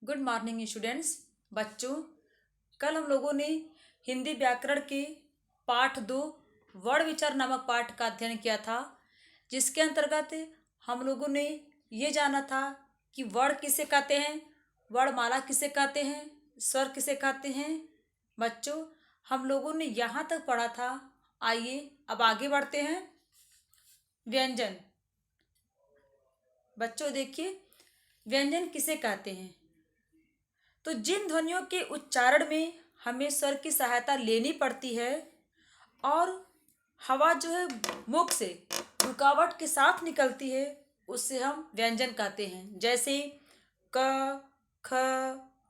Good morning students. बच्चों, कल हम लोगों ने हिंदी व्याकरण के पाठ 2 वर्ण विचार नामक पाठ का अध्ययन किया था, जिसके अंतर्गत हम लोगों ने ये जाना था कि वर्ण किसे कहते हैं, वर्णमाला किसे कहते हैं, स्वर किसे कहते हैं। बच्चों, हम लोगों ने यहाँ तक पढ़ा था। आइए अब आगे बढ़ते हैं। व्यंजन। बच्चों देखिए, व्यंजन किसे कहते हैं। तो जिन ध्वनियों के उच्चारण में हमें स्वर की सहायता लेनी पड़ती है और हवा जो है मुख से रुकावट के साथ निकलती है, उससे हम व्यंजन कहते हैं। जैसे क, ख,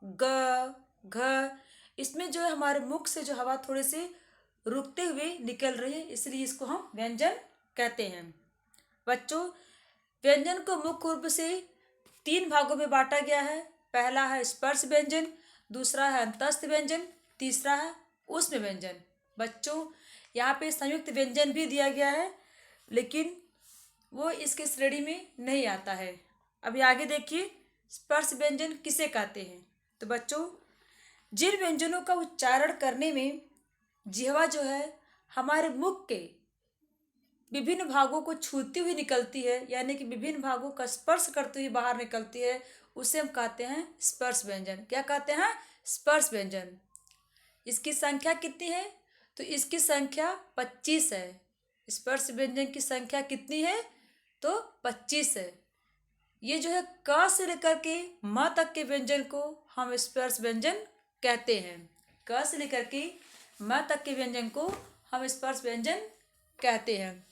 ग, घ। इसमें जो है हमारे मुख से जो हवा थोड़े से रुकते हुए निकल रही है, इसलिए इसको हम व्यंजन कहते हैं। बच्चों, व्यंजन को मुख्य रूप से 3 भागों में बांटा गया है। पहला है स्पर्श व्यंजन, दूसरा है अंतस्थ व्यंजन, तीसरा है ऊष्म व्यंजन। बच्चों, यहाँ पे संयुक्त व्यंजन भी दिया गया है, लेकिन वो इसके श्रेणी में नहीं आता है। अभी आगे देखिए, स्पर्श व्यंजन किसे कहते हैं। तो बच्चों, जिन व्यंजनों का उच्चारण करने में जिह्वा जो है हमारे मुख के विभिन्न भागों को छूती हुई निकलती है, यानी कि विभिन्न भागों का स्पर्श करती हुई बाहर निकलती है, उसे हम कहते हैं स्पर्श व्यंजन। क्या कहते हैं? स्पर्श व्यंजन। इसकी संख्या कितनी है? तो इसकी संख्या 25 है। स्पर्श व्यंजन की संख्या कितनी है? तो 25 है। ये जो है क से लेकर के म तक के व्यंजन को हम स्पर्श व्यंजन कहते हैं। क से लेकर के म तक के व्यंजन को हम स्पर्श व्यंजन कहते हैं।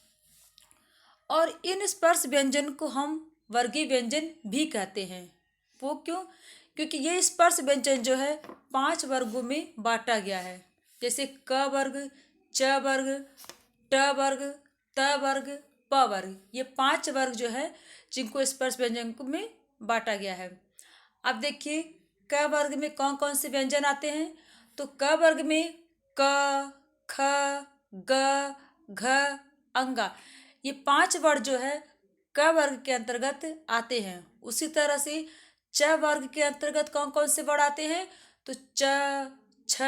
और इन स्पर्श व्यंजन को हम वर्गीय व्यंजन भी कहते हैं। वो क्यों? क्योंकि ये स्पर्श व्यंजन जो है 5 वर्गों में बांटा गया है। जैसे क वर्ग, च वर्ग, ट वर्ग, त वर्ग, प वर्ग। ये 5 वर्ग जो है जिनको स्पर्श व्यंजन में बांटा गया है। अब देखिए, क वर्ग में कौन कौन से व्यंजन आते हैं। तो क वर्ग में क, ख, ग, घ, अंगा, ये 5 वर्ण जो है क वर्ग के अंतर्गत आते हैं। उसी तरह से च वर्ग के अंतर्गत कौन कौन से वर्ण आते हैं। तो च, छ,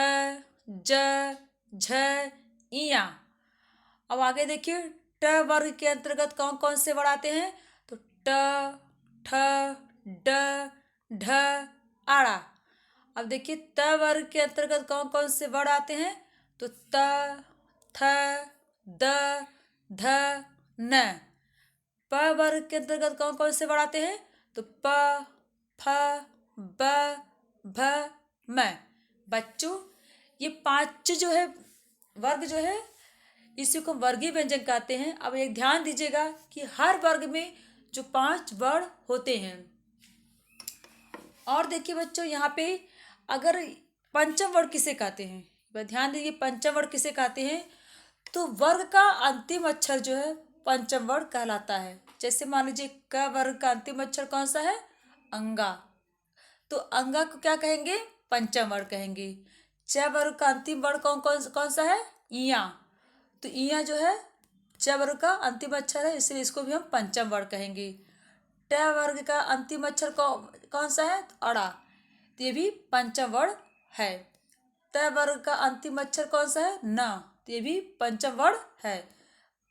ज, झ, इया। अब आगे देखिए, ट वर्ग के अंतर्गत कौन कौन से वर्ण आते हैं। तो ट, ठ, ड, ढ, आड़ा। अब देखिए, त वर्ग के अंतर्गत कौन कौन से वर्ण आते हैं। तो त, थ, द, ध, न। प वर्ग के अंतर्गत कौन कौन से वर्ण आते हैं। तो प, फ, ब, भ, म। बच्चों, ये 5 जो है वर्ग जो है इसी को वर्गीय व्यंजन कहते हैं। अब एक ध्यान दीजिएगा कि हर वर्ग में जो 5 वर्ण होते हैं। और देखिए बच्चों, यहाँ पे अगर पंचम वर्ण किसे कहते हैं, ध्यान दीजिए, पंचम वर्ण किसे कहते हैं। तो वर्ग का अंतिम अक्षर जो है पंचम वर्ण कहलाता है। जैसे मान लीजिए, क वर्ग का अंतिम अक्षर कौन सा है? अंगा। तो अंगा को क्या कहेंगे? पंचम वर्ण कहेंगे। च वर्ग का अंतिम वर्ण कौन कौन कौन सा है? इया। तो इया जो है च वर्ग का अंतिम अक्षर है, इसलिए इसको भी हम पंचम वर्ण कहेंगे। ट वर्ग का अंतिम अक्षर कौन सा है? तो अड़ा। तो ये भी पंचम वर्ण है। त वर्ग का अंतिम अक्षर कौन सा है? न। तो ये भी पंचम वर्ण है।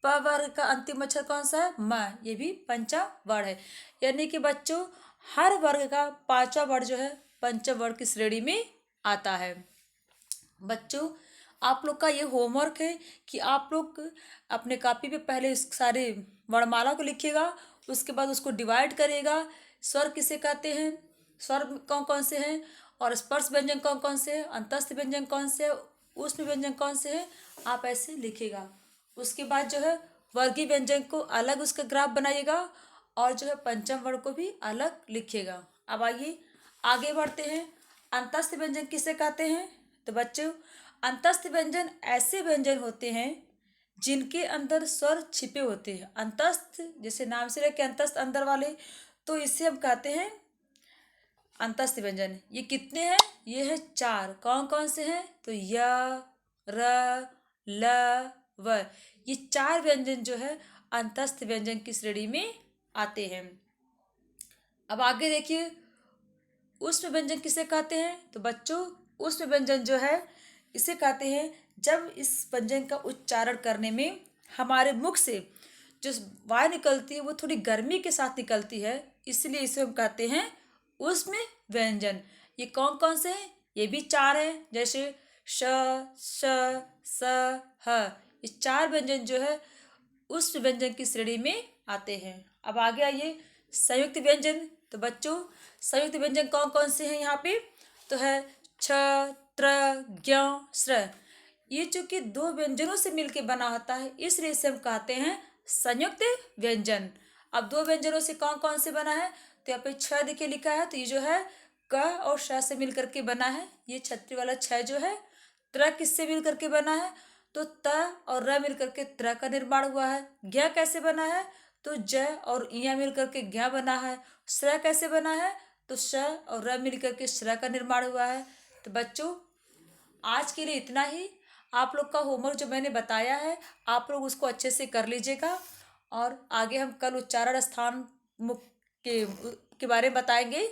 प वर्ग का अंतिम अक्षर कौन सा है? म। ये भी पंचम वर्ण है। यानी कि बच्चों, हर वर्ग का 5वां वर्ण जो है पंचम वर्ण की श्रेणी में आता है। बच्चों, आप लोग का ये होमवर्क है कि आप लोग अपने कॉपी पे पहले इस सारे वर्णमाला को लिखिएगा, उसके बाद उसको डिवाइड करिएगा। स्वर किसे कहते हैं, स्वर कौन कौन से हैं, और स्पर्श व्यंजन कौन कौन से हैं, अंतस्थ व्यंजन कौन से हैं, ऊष्म व्यंजन कौन से हैं, आप ऐसे लिखिएगा। उसके बाद जो है वर्गीय व्यंजन को अलग उसका ग्राफ बनाइएगा, और जो है पंचम वर्ण को भी अलग लिखिएगा। अब आइए आगे बढ़ते हैं। अंतस्थ व्यंजन किसे कहते हैं। तो बच्चों, अंतस्थ व्यंजन ऐसे व्यंजन होते हैं जिनके अंदर स्वर छिपे होते हैं। अंतस्थ, जैसे नाम से लेके अंतस्थ अंदर वाले, तो इसे हम कहते हैं अंतस्थ व्यंजन। ये कितने हैं? ये है 4। कौन कौन से हैं? तो य, र, ल, व। ये 4 व्यंजन जो है अंतस्थ व्यंजन की श्रेणी में आते हैं। अब आगे देखिए, ऊष्म व्यंजन किसे कहते हैं? तो बच्चों, ऊष्म व्यंजन जो है इसे कहते हैं जब इस व्यंजन का उच्चारण करने में हमारे मुख से जो वायु निकलती है वो थोड़ी गर्मी के साथ निकलती है, इसलिए इसे हम कहते हैं ऊष्म व्यंजन। ये कौन कौन से हैं? ये भी चार हैं, जैसे श, श, स, ह। ये चार व्यंजन जो है उस व्यंजन की श्रेणी में आते हैं। अब आगे आइए संयुक्त व्यंजन। तो बच्चों, संयुक्त व्यंजन कौन कौन से हैं यहाँ पे? तो है छ, त्र, ज्ञ, स्र। ये चूंकि दो व्यंजनों से मिलकर बना होता है, इसलिए इसे हम कहते हैं संयुक्त व्यंजन। अब दो व्यंजनों से कौन कौन से बना है? तो यहाँ पे छ देखिए लिखा है, तो ये जो है क और श से मिल करके बना है। ये छतरी वाला छ जो है। त्र किससे मिल करके बना है? तो त और र मिल करके त्र का निर्माण हुआ है। ज्ञ कैसे बना है? तो ज और इया मिल करके ज्ञ बना है। स्र कैसे बना है? तो श और र मिल करके श्र का निर्माण हुआ है। तो बच्चों, आज के लिए इतना ही। आप लोग का होमवर्क जो मैंने बताया है, आप लोग उसको अच्छे से कर लीजिएगा, और आगे हम कल उच्चारण स्थान मुख के बारे में बताएंगे।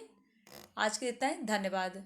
आज के लिए इतना ही। धन्यवाद।